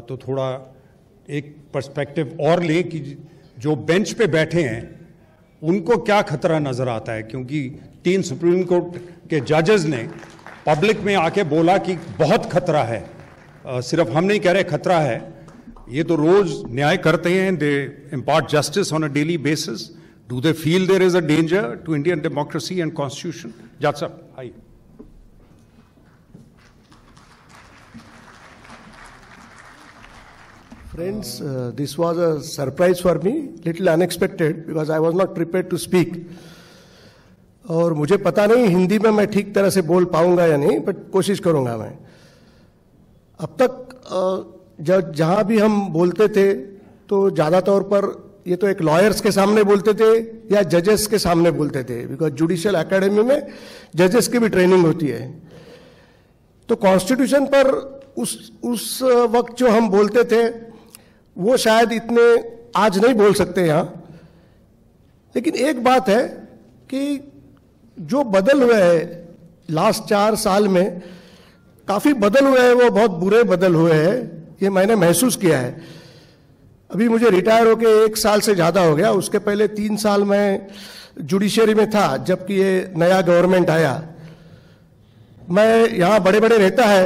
तो थोड़ा एक पर्सपेक्टिव और लें कि जो बेंच पे बैठे हैं उनको क्या खतरा नजर आता है, क्योंकि 3 सुप्रीम कोर्ट के जजेस ने पब्लिक में आके बोला कि बहुत खतरा है। सिर्फ हम नहीं कह रहे खतरा है, ये तो रोज न्याय करते हैं, they impart justice on a daily basis. Do they feel there is a danger to Indian democracy and constitution? जज साहब आइए। Friends, this was a surprise for me, little unexpected, because I was not prepared to speak. और मुझे पता नहीं हिंदी में मैं ठीक तरह से बोल पाऊंगा या नहीं, बट कोशिश करूंगा मैं। अब तक जहां भी हम बोलते थे तो ज़्यादा तौर पर ये तो एक लॉयर्स के सामने बोलते थे या जजेस के सामने बोलते थे, बिकॉज जुडिशियल एकेडमी में जजेस की भी ट्रेनिंग होती है। तो कॉन्स्टिट्यूशन पर उस वक्त जो हम बोलते थे वो शायद इतने आज नहीं बोल सकते यहाँ। लेकिन एक बात है कि जो बदल हुए हैं लास्ट 4 साल में, काफ़ी बदल हुए हैं, वो बहुत बुरे बदल हुए हैं, ये मैंने महसूस किया है। अभी मुझे रिटायर होके 1 साल से ज़्यादा हो गया, उसके पहले 3 साल मैं जुडिशरी में था जबकि ये नया गवर्नमेंट आया। मैं यहाँ बड़े बड़े नेता है,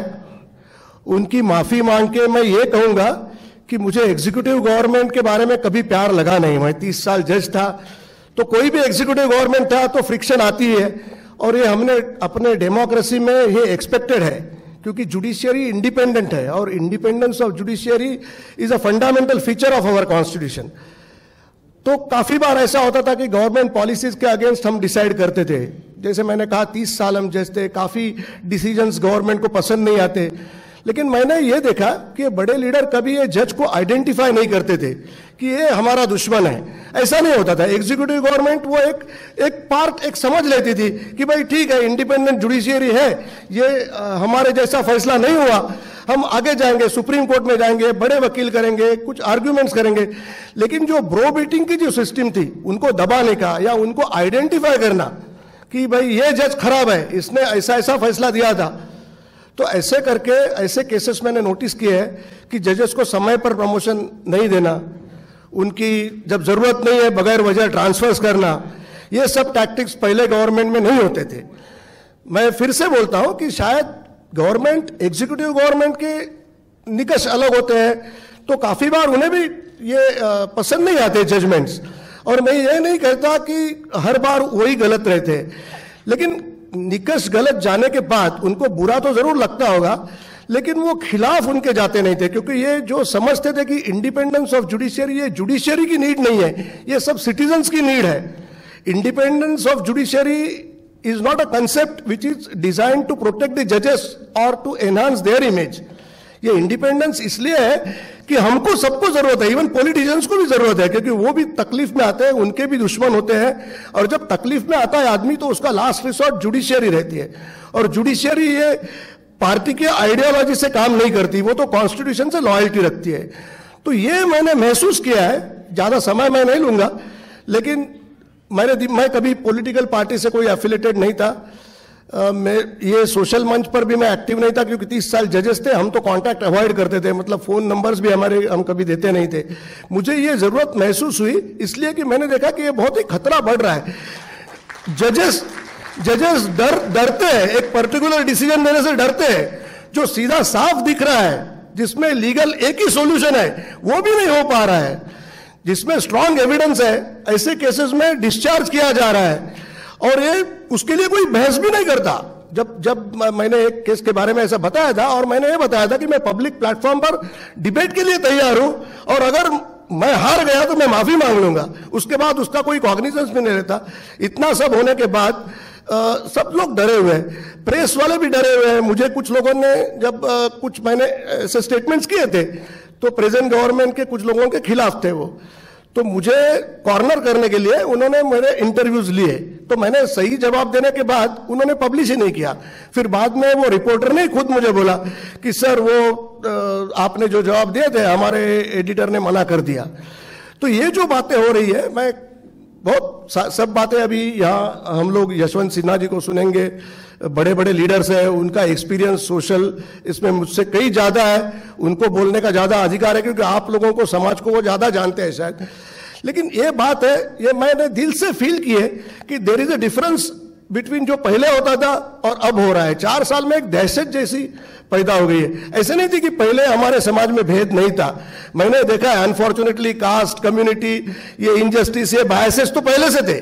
उनकी माफ़ी मांग के मैं ये कहूँगा कि मुझे एग्जीक्यूटिव गवर्नमेंट के बारे में कभी प्यार लगा नहीं। मैं 30 साल जज था, तो कोई भी एग्जीक्यूटिव गवर्नमेंट था तो फ्रिक्शन आती है, और ये हमने अपने डेमोक्रेसी में ये एक्सपेक्टेड है, क्योंकि जुडिशियरी इंडिपेंडेंट है और independence of judiciary is a fundamental feature of our constitution. तो काफ़ी बार ऐसा होता था कि गवर्नमेंट पॉलिसीज के अगेंस्ट हम डिसाइड करते थे। जैसे मैंने कहा 30 साल हम जज थे, काफ़ी डिसीजंस गवर्नमेंट को पसंद नहीं आते, लेकिन मैंने ये देखा कि बड़े लीडर कभी ये जज को आइडेंटिफाई नहीं करते थे कि ये हमारा दुश्मन है। ऐसा नहीं होता था। एग्जीक्यूटिव गवर्नमेंट वो एक पार्ट एक समझ लेती थी कि भाई ठीक है, इंडिपेंडेंट जुडिशियरी है, ये हमारे जैसा फैसला नहीं हुआ, हम आगे जाएंगे, सुप्रीम कोर्ट में जाएंगे, बड़े वकील करेंगे, कुछ आर्ग्यूमेंट्स करेंगे। लेकिन जो ब्रो बीटिंग की जो सिस्टम थी, उनको दबाने का या उनको आइडेंटिफाई करना कि भाई ये जज खराब है, इसने ऐसा ऐसा फैसला दिया था, तो ऐसे करके ऐसे केसेस मैंने नोटिस किए हैं कि जजेस को समय पर प्रमोशन नहीं देना, उनकी जब जरूरत नहीं है बगैर वजह ट्रांसफर्स करना, ये सब टैक्टिक्स पहले गवर्नमेंट में नहीं होते थे। मैं फिर से बोलता हूं कि शायद गवर्नमेंट, एग्जीक्यूटिव गवर्नमेंट के निकष अलग होते हैं, तो काफी बार उन्हें भी ये पसंद नहीं आते जजमेंट्स। और मैं ये नहीं कहता कि हर बार वही गलत रहते, लेकिन निकष गलत जाने के बाद उनको बुरा तो जरूर लगता होगा, लेकिन वो खिलाफ उनके जाते नहीं थे, क्योंकि ये जो समझते थे कि इंडिपेंडेंस ऑफ जुडिशियरी ये जुडिशियरी की नीड नहीं है, ये सब सिटीजन्स की नीड है। Independence of judiciary is not a concept which is design to protect the जजेस और टू एनहांस देयर इमेज। ये इंडिपेंडेंस इसलिए है कि हमको सबको जरूरत है, इवन पॉलिटिशियंस को भी जरूरत है, क्योंकि वो भी तकलीफ में आते हैं, उनके भी दुश्मन होते हैं, और जब तकलीफ में आता है आदमी तो उसका लास्ट रिसोर्ट जुडिशियरी रहती है। और जुडिशियरी ये पार्टी के आइडियोलॉजी से काम नहीं करती, वो तो कॉन्स्टिट्यूशन से लॉयल्टी रखती है। तो ये मैंने महसूस किया है, ज्यादा समय मैं नहीं लूंगा, लेकिन मैं कभी पॉलिटिकल पार्टी से कोई एफिलेटेड नहीं था। मैं ये सोशल मंच पर भी मैं एक्टिव नहीं था, क्योंकि 30 साल जजेस थे, हम तो कांटेक्ट अवॉइड करते थे, मतलब फोन नंबर्स भी हमारे हम कभी देते नहीं थे। मुझे ये जरूरत महसूस हुई इसलिए कि मैंने देखा कि ये बहुत ही खतरा बढ़ रहा है। जजेस डरते हैं, एक पर्टिकुलर डिसीजन देने से डरते हैं, जो सीधा साफ दिख रहा है, जिसमें लीगल एक ही सॉल्यूशन है, वो भी नहीं हो पा रहा है। जिसमें स्ट्रांग एविडेंस है, ऐसे केसेस में डिस्चार्ज किया जा रहा है, और ये उसके लिए कोई बहस भी नहीं करता। जब मैंने एक केस के बारे में ऐसा बताया था, और मैंने ये बताया था कि मैं पब्लिक प्लेटफॉर्म पर डिबेट के लिए तैयार हूं, और अगर मैं हार गया तो मैं माफी मांग लूंगा, उसके बाद उसका कोई कॉग्निजेंस भी नहीं रहता। इतना सब होने के बाद सब लोग डरे हुए हैं, प्रेस वाले भी डरे हुए हैं। मुझे कुछ लोगों ने जब कुछ मैंने ऐसे स्टेटमेंट्स किए थे, तो प्रेजेंट गवर्नमेंट के कुछ लोगों के खिलाफ थे वो, तो मुझे कॉर्नर करने के लिए उन्होंने मेरे इंटरव्यूज लिए, तो मैंने सही जवाब देने के बाद उन्होंने पब्लिश ही नहीं किया। फिर बाद में वो रिपोर्टर ने खुद मुझे बोला कि सर वो आपने जो जवाब दिए थे हमारे एडिटर ने मना कर दिया। तो ये जो बातें हो रही है, मैं बहुत सब बातें अभी यहाँ हम लोग यशवंत सिन्हा जी को सुनेंगे, बड़े बड़े लीडर्स हैं, उनका एक्सपीरियंस सोशल इसमें मुझसे कई ज़्यादा है, उनको बोलने का ज़्यादा अधिकार है क्योंकि आप लोगों को, समाज को वो ज़्यादा जानते हैं शायद। लेकिन ये बात है, ये मैंने दिल से फील की है कि there is a difference between जो पहले होता था और अब हो रहा है। 4 साल में एक दहशत जैसी पैदा हो गई है। ऐसे नहीं थी कि पहले हमारे समाज में भेद नहीं था, मैंने देखा है अनफॉर्चुनेटली कास्ट, कम्युनिटी, ये इनजस्टिस, ये बायसेस तो पहले से थे,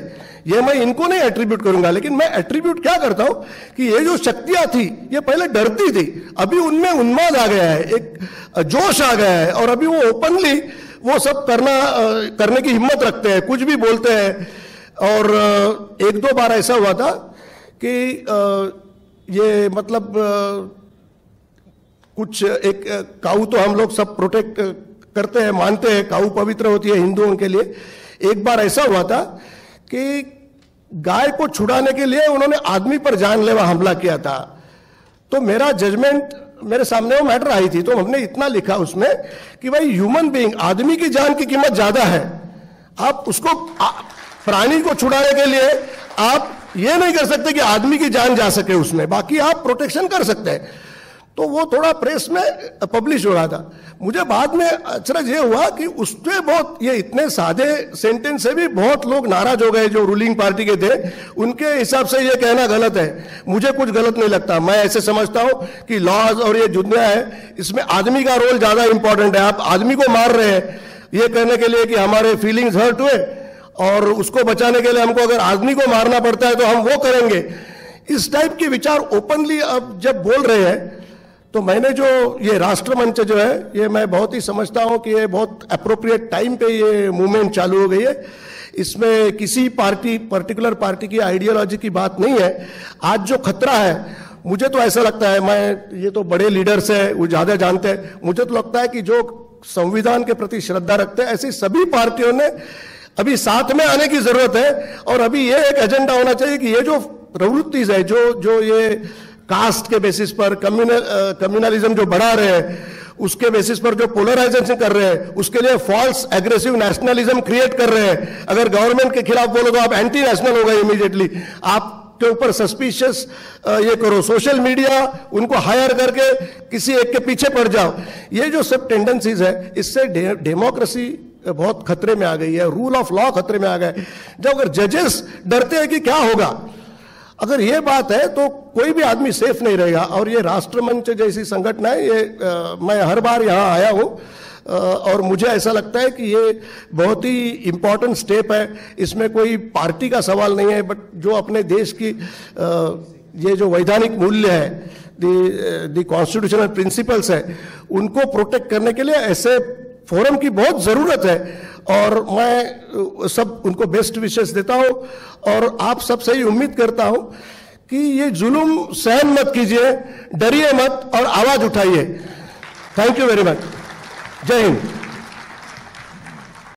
ये मैं इनको नहीं एट्रीब्यूट करूंगा। लेकिन मैं एट्रीब्यूट क्या करता हूं कि ये जो शक्तियां थी ये पहले डरती थी, अभी उनमें उन्माद आ गया है, एक जोश आ गया है, और अभी वो ओपनली वो सब करने की हिम्मत रखते हैं, कुछ भी बोलते हैं। और 1-2 बार ऐसा हुआ था कि ये मतलब कुछ एक काऊ तो हम लोग सब प्रोटेक्ट करते हैं, मानते हैं, काऊ पवित्र होती है हिंदुओं के लिए। एक बार ऐसा हुआ था कि गाय को छुड़ाने के लिए उन्होंने आदमी पर जानलेवा हमला किया था। तो मेरा जजमेंट, मेरे सामने वो मैटर आई थी, तो हमने इतना लिखा उसमें कि भाई ह्यूमन बीइंग, आदमी की जान की कीमत ज्यादा है। आप उसको प्राणी को छुड़ाने के लिए आप ये नहीं कर सकते कि आदमी की जान जा सके उसमें, बाकी आप प्रोटेक्शन कर सकते हैं। तो वो थोड़ा प्रेस में पब्लिश हो रहा था। मुझे बाद में अचरज ये हुआ कि उसमें बहुत, ये इतने सादे सेंटेंस से भी बहुत लोग नाराज हो गए जो रूलिंग पार्टी के थे। उनके हिसाब से ये कहना गलत है, मुझे कुछ गलत नहीं लगता। मैं ऐसे समझता हूं कि लॉज और ये दुनिया है, इसमें आदमी का रोल ज्यादा इंपॉर्टेंट है। आप आदमी को मार रहे हैं ये कहने के लिए कि हमारे फीलिंग्स हर्ट हुए, और उसको बचाने के लिए हमको अगर आदमी को मारना पड़ता है तो हम वो करेंगे। इस टाइप के विचार ओपनली अब जब बोल रहे हैं, तो मैंने जो ये राष्ट्रमंच जो है, ये मैं बहुत ही समझता हूं कि ये बहुत अप्रोप्रिएट टाइम पे ये मूवमेंट चालू हो गई है। इसमें किसी पार्टी, पर्टिकुलर पार्टी की आइडियोलॉजी की बात नहीं है। आज जो खतरा है, मुझे तो ऐसा लगता है, मैं, ये तो बड़े लीडर्स है, वो ज्यादा जानते हैं, मुझे तो लगता है कि जो संविधान के प्रति श्रद्धा रखते हैं, ऐसी सभी पार्टियों ने अभी साथ में आने की जरूरत है। और अभी ये एक एजेंडा होना चाहिए कि ये जो प्रवृत्ति है, जो ये कास्ट के बेसिस पर कम्युनलिज्म जो बढ़ा रहे हैं, उसके बेसिस पर जो पोलराइजेशन कर रहे हैं, उसके लिए फॉल्स एग्रेसिव नेशनलिज्म क्रिएट कर रहे हैं। अगर गवर्नमेंट के खिलाफ बोलो तो आप एंटी नेशनल हो गए इमीडिएटली, आप के ऊपर सस्पिशियस ये करो, सोशल मीडिया उनको हायर करके किसी एक के पीछे पड़ जाओ। ये जो सब टेंडेंसीज है, इससे डेमोक्रेसी बहुत खतरे में आ गई है, रूल ऑफ लॉ खतरे में आ गए। जब अगर जजेस डरते हैं कि क्या होगा, अगर ये बात है तो कोई भी आदमी सेफ नहीं रहेगा। और ये राष्ट्रमंच जैसी संगठन है, ये मैं हर बार यहाँ आया हूँ और मुझे ऐसा लगता है कि ये बहुत ही इंपॉर्टेंट स्टेप है। इसमें कोई पार्टी का सवाल नहीं है, बट जो अपने देश की ये जो वैधानिक मूल्य है, द कॉन्स्टिट्यूशनल प्रिंसिपल्स है, उनको प्रोटेक्ट करने के लिए ऐसे फोरम की बहुत जरूरत है। और मैं सब उनको बेस्ट विशेस देता हूं, और आप सबसे ही उम्मीद करता हूं कि ये जुल्म सहन मत कीजिए, डरिए मत और आवाज उठाइए। Thank you very much. जय हिंद।